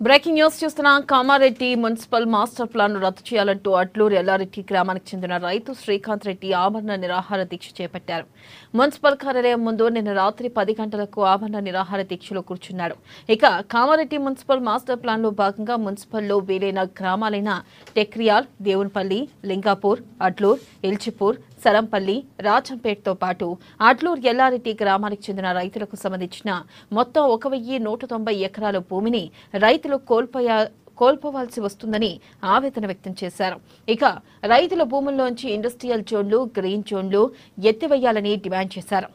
Breaking news చూస్తున్నాం. Kamareddy municipal master plan రద్దు చేయాలంటూ అడ్లూరు ఎల్లారెడ్డి గ్రామానికి చెందిన రైతు శ్రీకాంత్ రెడ్డి ఆమరణ నిరాహార దీక్ష చేపట్టారు. మున్సిపల్ కార్యాలయం ముందు నిన్న రాత్రి 10 గంటలకు ఆమరణ నిరాహార దీక్షలో కూర్చున్నాడు. ఇక కామారెడ్డి మున్సిపల్ మాస్టర్ ప్లాన్ లో భాగంగా మున్సిపల్లో వీలైన గ్రామాలైన టెక్రియాల్, దేవునిపల్లి, లింగాపూర్, అడ్లూర్, ఇల్చిపూర్, సరంపల్లి, రాజంపేటతో పాటు అడ్లూరు ఎల్లారెడ్డి గ్రామానికి చెందిన రైతులకు సంబంధించిన మొత్తం 1190 ఎకరాల భూమిని రైతులు కోల్పోవాల్సి వస్తుందని ఆవేదన వ్యక్తం చేశారు. ఇక రైతుల భూముల్లోంచి ఇండస్ట్రియల్ జోన్లు, గ్రీన్ జోన్లు ఎత్తివేయాలని డిమాండ్ చేశారు.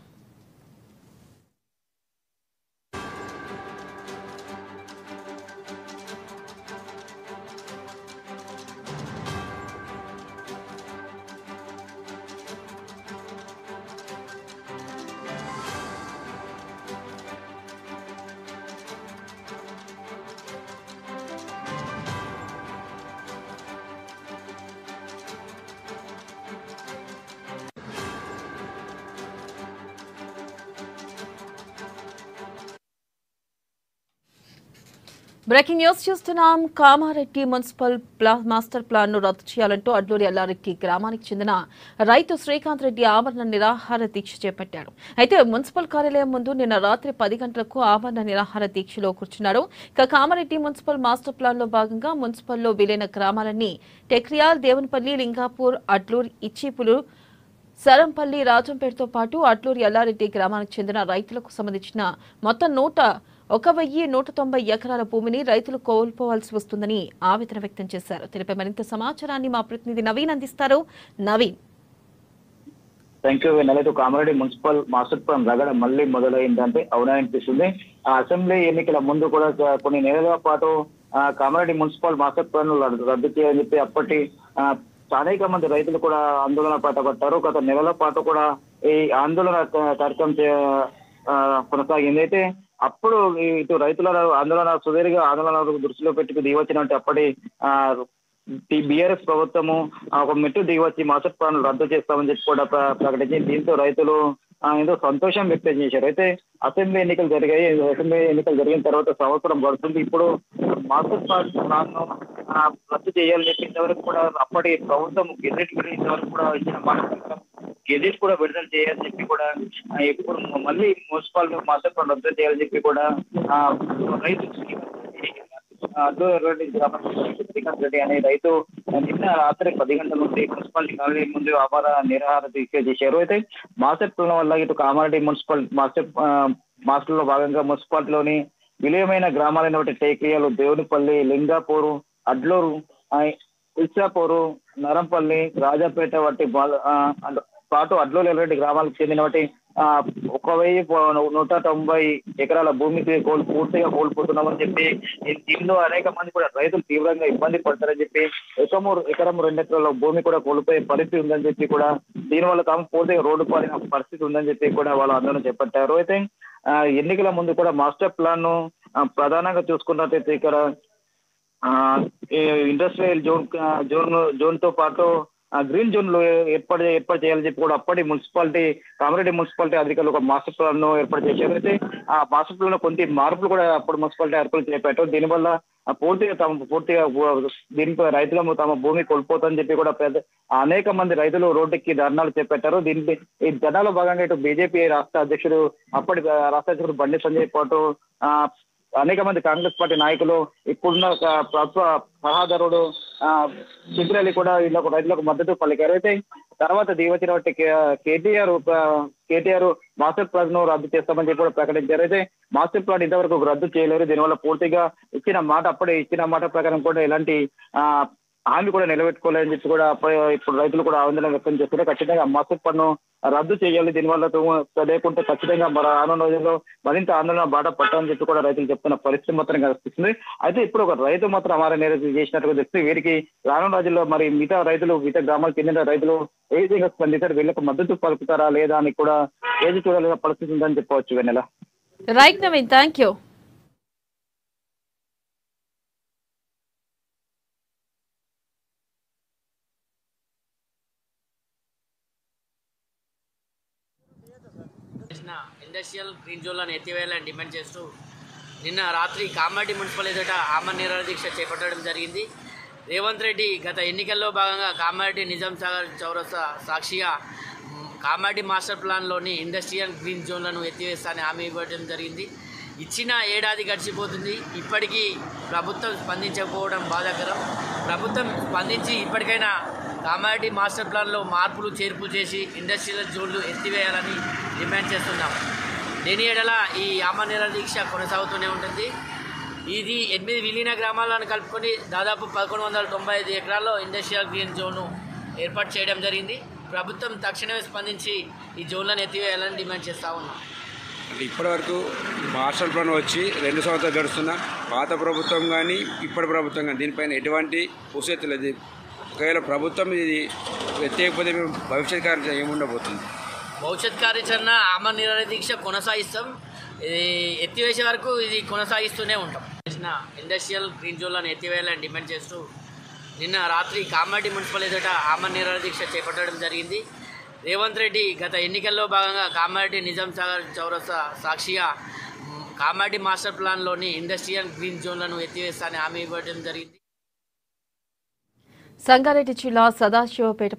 బ్రేకింగ్ న్యూస్ చూస్తున్నాం. కామారెడ్డి మున్సిపల్ మాస్టర్ ప్లాన్ ను రద్దు చేయాలంటూ అడ్లూరు ఎల్లారెడ్డి గ్రామానికి చెందిన రైతు శ్రీకాంత్ రెడ్డి ఆమరణ నిరాహార దీక్ష చేపట్టాడు. అయితే మున్సిపల్ కార్యాలయం ముందు నిన్న రాత్రి 10 గంటలకు ఆమరణ నిరాహార దీక్షలో కూర్చున్నాడు. ఇక కామారెడ్డి మున్సిపల్ మాస్టర్ ప్లాన్ లో భాగంగా మున్సిపల్లో విలీన గ్రామాలన్నీ టెక్రియాల్, దేవునిపల్లి, లింగాపూర్, అడ్లూరు, ఇచ్చిపులు, సరంపల్లి, రాజంపేటతో పాటు అడ్లూరు ఎల్లారెడ్డి గ్రామానికి చెందిన రైతులకు సంబంధించిన మొత్తం 1190 ఎకరాల భూమిని రైతులు కోల్పోవాల్సి వస్తుందని ఆవేదన వ్యక్తం చేశారు. దీనిపై మరింత సమాచారాన్ని మా ప్రతినిధి నవీన్ అందిస్తారు. నవీన్. Thank you. నెలతో కామారెడ్డి మున్సిపల్ మాస్టర్ ప్లాన్ రగడ మళ్ళీ మొదలైందంటే అవునా అనిపిస్తుంది. ఆ అసెంబ్లీ ఎన్నికల ముందు కూడా కొన్ని నెలల పాటు కామారెడ్డి మున్సిపల్ మాస్టర్ ప్లాన్ రద్దు చేయాలని చెప్పి అప్పటి అనేక మంది రైతులు కూడా ఆందోళన పట్టారు. గత నెలల పాటు కూడా ఈ ఆందోళన కార్యక్రమం కొనసాగింది. అయితే అప్పుడు ఇటు రైతుల ఆందోళన సుదీర్ఘ ఆందోళన దృష్టిలో పెట్టుకు దిగవచ్చినట్టు అప్పటి బీఆర్ఎస్ ప్రభుత్వము ఒక మెట్టు దిగవచ్చి మాస్టర్ ప్లాన్ రద్దు చేస్తామని చెప్పి కూడా ప్రకటించి దీంతో రైతులు ఏదో సంతోషం వ్యక్తం చేశారు. అయితే అసెంబ్లీ ఎన్నికలు జరిగాయి. అసెంబ్లీ ఎన్నికలు జరిగిన తర్వాత సంవత్సరం పడుతుంది. ఇప్పుడు మాస్టర్ ప్లాన్ రద్దు చేయాలని చెప్పి ఇంతవరకు కూడా అప్పటి ప్రభుత్వం గెజెట్ ఇంతవరకు కూడా ఇచ్చిన మాట గెజెట్ కూడా విడుదల చేయాలని చెప్పి కూడా ఇప్పుడు మళ్ళీ మున్సిపల్ మాస్టర్ ప్లాన్ రద్దు చేయాలని చెప్పి కూడా రైతు శ్రీకాంత్ రెడ్డి అనే రైతు నిన్న రాత్రి 10 గంటల నుండి మున్సిపాలిటీ కార్యాలయం ముందు నిరాహార దీక్ష చేశారు. అయితే మాస్టర్ ప్లాన్ వల్ల ఇటు కామారెడ్డి మున్సిపల్ మాస్టర్ లో భాగంగా మున్సిపాలిటీలోని విలీనమైన గ్రామాలైన టేకియాలు, దేవునిపల్లి, లింగాపూరు, అడ్లూరు, ఇల్చాపూరు, నరంపల్లి, రాజాపేట వంటి పాటు అడ్లూరు ఎల్లారెడ్డి గ్రామాలకు చెందిన 1190 ఎకరాల భూమికి పూర్తిగా కోల్పోతున్నామని చెప్పి దీనిలో అనేక మంది కూడా రైతులు తీవ్రంగా ఇబ్బంది పడతారని చెప్పి ఎకరం 2 ఎకరాల భూమి కూడా కోల్పోయే పరిస్థితి ఉందని చెప్పి కూడా దీనివల్ల తాము పూర్తిగా రోడ్డు పారిన పరిస్థితి ఉందని చెప్పి కూడా వాళ్ళు ఆందోళన చేపట్టారు. అయితే ఎన్నికల ముందు కూడా మాస్టర్ ప్లాన్ ను ప్రధానంగా చూసుకున్నట్లయితే ఇక్కడ ఇండస్ట్రియల్ జోన్ తో పాటు గ్రీన్ జోన్ లో ఏర్పాటు చేయాలని చెప్పి కూడా అప్పటి కామారెడ్డి మున్సిపాలిటీ అధికారులు ఒక మాస్టర్ ప్లాన్ ను ఏర్పాటు చేశారు. అయితే ఆ మాస్టర్ ప్లాన్ లో కొన్ని మార్పులు కూడా అప్పుడు మున్సిపాలిటీ అధికారులు చేపట్టారు. దీనివల్ల పూర్తిగా దీనిపై రైతులు తమ భూమి కోల్పోతుందని చెప్పి కూడా అనేక మంది రైతులు రోడ్డుకి ధర్నాలు చేపట్టారు. దీనిపై ఈ ధర్నాలో భాగంగా ఇటు బీజేపీ అప్పటి రాష్ట్ర అధ్యక్షుడు బండి సంజయ్ పాటు అనేక మంది కాంగ్రెస్ పార్టీ నాయకులు, ఇప్పుడున్న ప్రభుత్వ సలహాదారుడు సింగరేలి కూడా వీళ్ళకు రైతులకు మద్దతు పలికారు. అయితే తర్వాత దిగవచ్చిన కేటీఆర్ మాస్టర్ ప్లాన్ ను రద్దు చేస్తామని చెప్పి కూడా ప్రకటించారు. అయితే మాస్టర్ ప్లాన్ ఇంతవరకు రద్దు చేయలేరు. దీనివల్ల పూర్తిగా ఇచ్చిన మాట ప్రకారం కూడా ఎలాంటి హామీ కూడా నిలబెట్టుకోలేదని చెప్పి కూడా ఇప్పుడు రైతులు కూడా ఆందోళన వ్యక్తం చేస్తున్నారు. ఖచ్చితంగా మాస్టర్ ప్లాన్ ను రద్దు చేయాలి. దీనివల్ల లేకుంటే ఖచ్చితంగా రానున్న రోజుల్లో మరింత ఆందోళన బాట పట్టాలని చెప్పి కూడా రైతులు చెప్తున్న పరిస్థితి మాత్రం కనిపిస్తుంది. అయితే ఇప్పుడు ఒక రైతు మాత్రం నిరసన చేసినట్టుగా తెలిస్తే వీరికి రానున్న రోజుల్లో మరి మిగతా గ్రామాలకు చెందిన రైతులు ఏ విధంగా స్పందిస్తారు, వీళ్ళకు మద్దతు పలుకుతారా లేదా అని కూడా ఏది చూడాల్సిన పరిస్థితి ఉందని చెప్పవచ్చు. Vennela. Right Naveen, thank you. Industrial green జోన్లను ఎత్తివేయాలని డిమాండ్ చేస్తూ నిన్న రాత్రి కామారెడ్డి మున్సిపల్ ఎదుట ఆమరణ నిరాహార దీక్ష చేపట్టడం జరిగింది. రేవంత్ రెడ్డి గత ఎన్నికల్లో భాగంగా కామారెడ్డి నిజాం సాగర్ చౌరస్తా సాక్షిగా కామారెడ్డి మాస్టర్ ప్లాన్లోని ఇండస్ట్రియల్ గ్రీన్ జోన్లను ఎత్తివేస్తానని హామీ ఇవ్వడం జరిగింది. ఇచ్చిన ఏడాది గడిచిపోతుంది, ఇప్పటికీ ప్రభుత్వం స్పందించకపోవడం బాధాకరం. ప్రభుత్వం స్పందించి ఇప్పటికైనా కామారెడ్డి మాస్టర్ ప్లాన్లో మార్పులు చేర్పులు చేసి ఇండస్ట్రియల్ జోన్లు ఎత్తివేయాలని డిమాండ్ చేస్తున్నాం. దీని ఎడల ఈ ఆమరణ నిరాహార దీక్ష కొనసాగుతూనే ఉంటుంది. ఇది 8 విలీన గ్రామాలను కలుపుకొని దాదాపు 1195 ఎకరాల్లో ఇండస్ట్రియల్ గ్రీన్ జోన్ను ఏర్పాటు చేయడం జరిగింది. ప్రభుత్వం తక్షణమే స్పందించి ఈ జోన్లను ఎత్తివేయాలని డిమాండ్ చేస్తూ ఉన్నాం. అంటే ఇప్పటివరకు మాస్టర్ ప్లాన్ వచ్చి 2 సంవత్సరాలు గడుస్తున్నా పాత ప్రభుత్వం కానీ ఇప్పటి ప్రభుత్వం కానీ దీనిపైన ఎటువంటి ఉసేత లేదు. ఒకవేళ ప్రభుత్వం ఇది ఎత్తేయకపోతే మేము భవిష్యత్ కార్యాచరణ ఏముండబోతుంది? భవిష్యత్ కార్యాచరణ ఆమరణ నిరాహార దీక్ష కొనసాగిస్తాం. ఇది ఎత్తివేసే వరకు ఇది కొనసాగిస్తూనే ఉంటాం. ఇండస్ట్రియల్ గ్రీన్ జోన్లను ఎత్తివేయాలని డిమాండ్ చేస్తూ నిన్న రాత్రి కామారెడ్డి మున్సిపల్ ఎదుట ఆమరణ నిరాహార దీక్ష చేపట్టడం జరిగింది. రేవంత్ రెడ్డి గత ఎన్నికల్లో భాగంగా కామారెడ్డి నిజాం సాగర్ చౌరస్తా సాక్షిగా కామారెడ్డి మాస్టర్ ప్లాన్లోని ఇండస్ట్రియల్ గ్రీన్ జోన్లను ఎత్తివేస్తానని హామీ ఇవ్వడం జరిగింది. సంగారెడ్డి జిల్లా సదాశివపేట